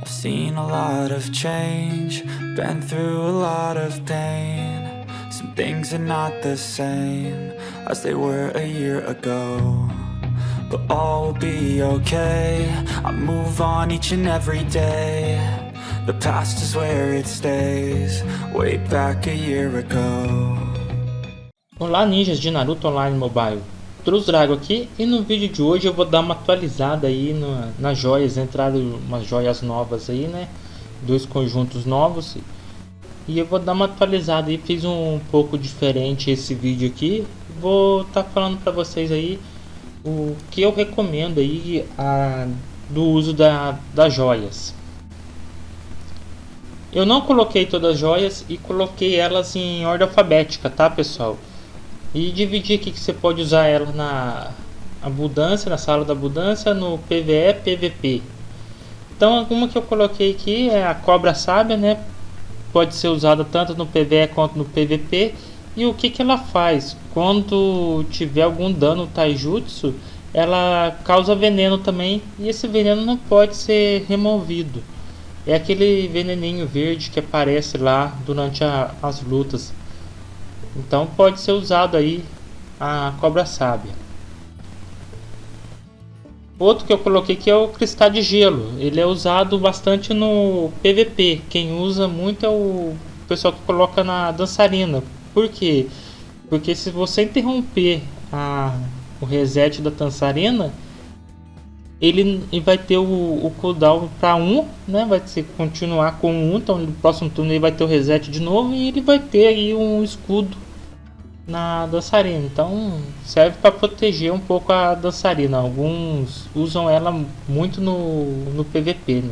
I've seen a lot of change, been through a lot of pain. Some things are not the same as they were a year ago, but all will be okay. I move on each and every day. The past is where it stays, way back a year ago. Olá ninjas de Naruto Online Mobile, Drago aqui, e no vídeo de hoje eu vou dar uma atualizada aí nas joias. Entraram umas joias novas aí, né, 2 conjuntos novos, e eu vou dar uma atualizada aí. Fiz um pouco diferente esse vídeo aqui, vou estar falando para vocês aí o que eu recomendo aí do uso das joias. Eu não coloquei todas as joias e coloquei elas em ordem alfabética, tá pessoal? E dividi aqui que você pode usar ela na abundância, na sala da abundância, no PvE, PvP. Então, uma que eu coloquei aqui é a cobra sábia, né? Pode ser usada tanto no PvE quanto no PvP. E o que ela faz? Quando tiver algum dano taijutsu, ela causa veneno também, e esse veneno não pode ser removido. É aquele veneninho verde que aparece lá durante as lutas. Então pode ser usado aí a cobra sábia. Outro que eu coloquei aqui é o cristal de gelo. Ele é usado bastante no PVP. Quem usa muito é o pessoal que coloca na dançarina. Por quê? Porque se você interromper o reset da dançarina, ele vai ter o cooldown para 1, né? Vai continuar com 1, então no próximo turno ele vai ter o reset de novo e ele vai ter aí um escudo na dançarina. Então serve para proteger um pouco a dançarina. Alguns usam ela muito no PVP, né?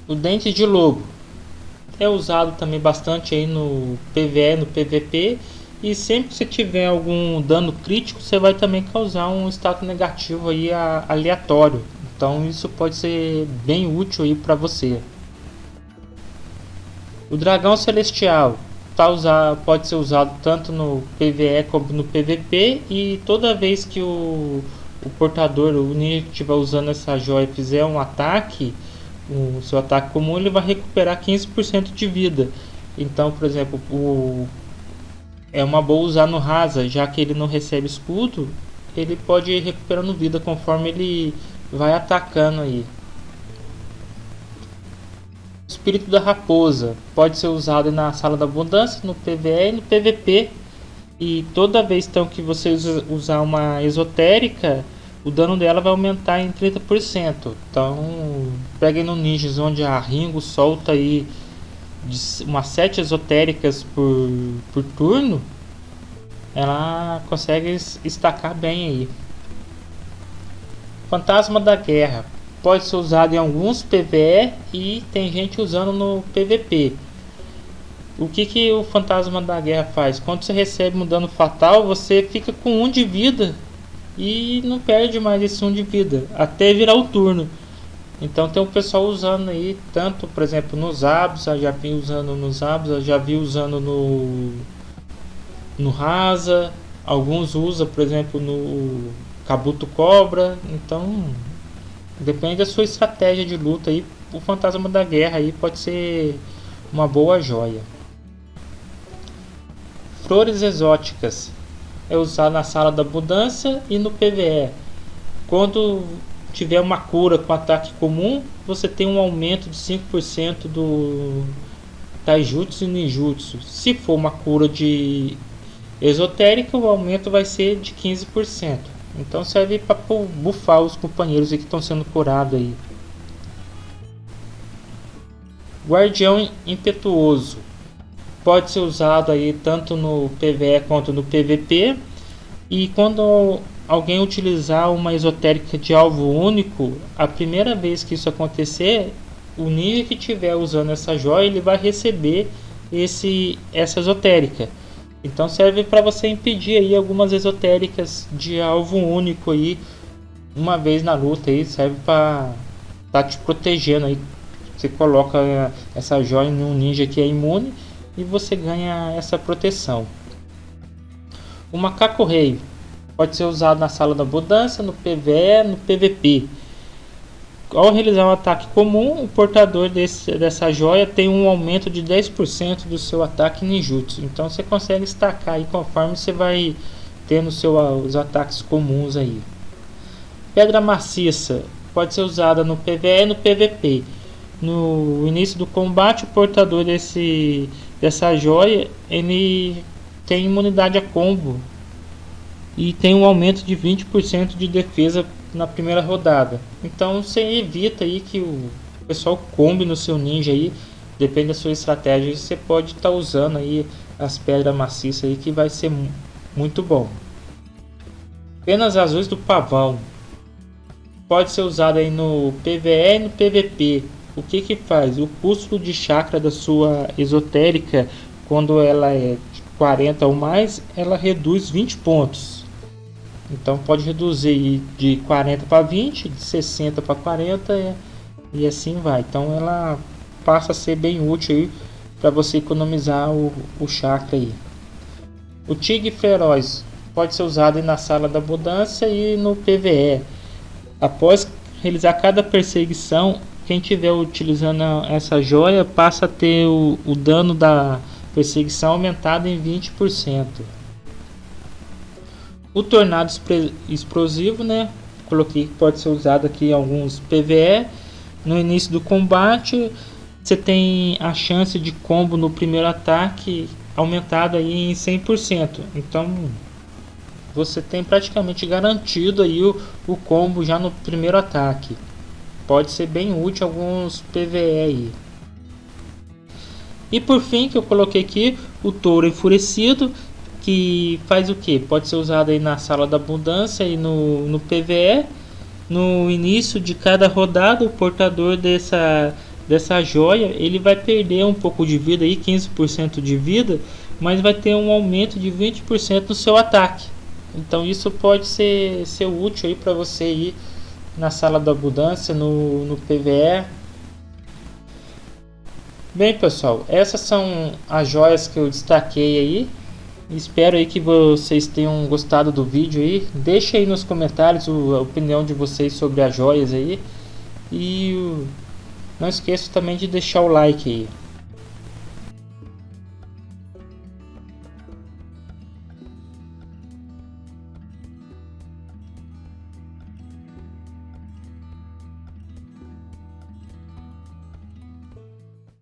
O dente de lobo é usado também bastante aí no PvE, no PVP. E sempre que você tiver algum dano crítico, você vai também causar um status negativo aí aleatório. Então isso pode ser bem útil aí para você. O dragão celestial pode ser usado tanto no PvE como no PvP. E toda vez que o portador, o ninja que estiver usando essa joia, fizer um ataque, o seu ataque comum, ele vai recuperar 15% de vida. Então, por exemplo, é uma boa usar no Rasa, já que ele não recebe escudo, ele pode ir recuperando vida conforme ele vai atacando aí. O espírito da raposa pode ser usado na sala da abundância, no PvE e no PvP. E toda vez então que você usar uma esotérica, o dano dela vai aumentar em 30%. Então peguem no ninjas onde a Ringo solta aí de umas 7 esotéricas por turno, ela consegue estacar bem aí. Fantasma da guerra pode ser usado em alguns PvE e tem gente usando no PvP. O que o fantasma da guerra faz? Quando você recebe um dano fatal, você fica com 1 de vida e não perde mais esse 1 de vida até virar o turno. Então tem um pessoal usando aí, tanto por exemplo nos Abs, eu já vi usando nos Abs, eu já vi usando no Rasa, alguns usam por exemplo no Kabuto Cobra. Então depende da sua estratégia de luta aí, o fantasma da guerra aí pode ser uma boa joia. Flores exóticas é usado na sala da abundância e no PvE. Quando tiver uma cura com ataque comum, você tem um aumento de 5% do taijutsu e ninjutsu. Se for uma cura de esotérica, o aumento vai ser de 15%. Então serve para buffar os companheiros que estão sendo curados aí. Guardião impetuoso pode ser usado aí tanto no PvE quanto no PvP. E quando alguém utilizar uma esotérica de alvo único, a primeira vez que isso acontecer, o ninja que estiver usando essa joia, ele vai receber essa esotérica. Então serve para você impedir aí algumas esotéricas de alvo único aí uma vez na luta aí, serve para tá te protegendo aí. Você coloca essa joia em um ninja que é imune e você ganha essa proteção. O macaco rei pode ser usado na sala da abundância, no PvE, no PvP. Ao realizar um ataque comum, o portador dessa joia tem um aumento de 10% do seu ataque ninjutsu. Então você consegue estacar aí conforme você vai tendo os ataques comuns aí. Pedra maciça pode ser usada no PvE e no PvP. No início do combate, o portador dessa joia ele tem imunidade a combo e tem um aumento de 20% de defesa na primeira rodada. Então você evita aí que o pessoal combe no seu ninja aí, depende da sua estratégia, você pode estar usando aí as pedras maciças aí, que vai ser muito bom. Penas azuis do pavão pode ser usado aí no PvE e no PvP. O que faz? O custo de chakra da sua esotérica, quando ela é de 40 ou mais, ela reduz 20 pontos. Então pode reduzir de 40 para 20, de 60 para 40 e assim vai. Então ela passa a ser bem útil para você economizar o chakra aí. O tigre feroz pode ser usado na sala da abundância e no PvE. Após realizar cada perseguição, quem estiver utilizando essa joia passa a ter o dano da perseguição aumentado em 20%. O tornado explosivo, né? Coloquei que pode ser usado aqui em alguns PvE. No início do combate, você tem a chance de combo no primeiro ataque aumentado aí em 100%. Então você tem praticamente garantido aí o combo já no primeiro ataque. Pode ser bem útil alguns PvE aí. E por fim, que eu coloquei aqui, o touro enfurecido, que faz o que? Pode ser usado aí na sala da abundância e no PvE. No início de cada rodada, o portador dessa joia ele vai perder um pouco de vida, aí, 15% de vida, mas vai ter um aumento de 20% no seu ataque. Então isso pode ser útil para você ir na sala da abundância, no PvE. Bem, pessoal, essas são as joias que eu destaquei aí. Espero aí que vocês tenham gostado do vídeo aí. Deixe aí nos comentários a opinião de vocês sobre as joias aí. E não esqueça também de deixar o like aí.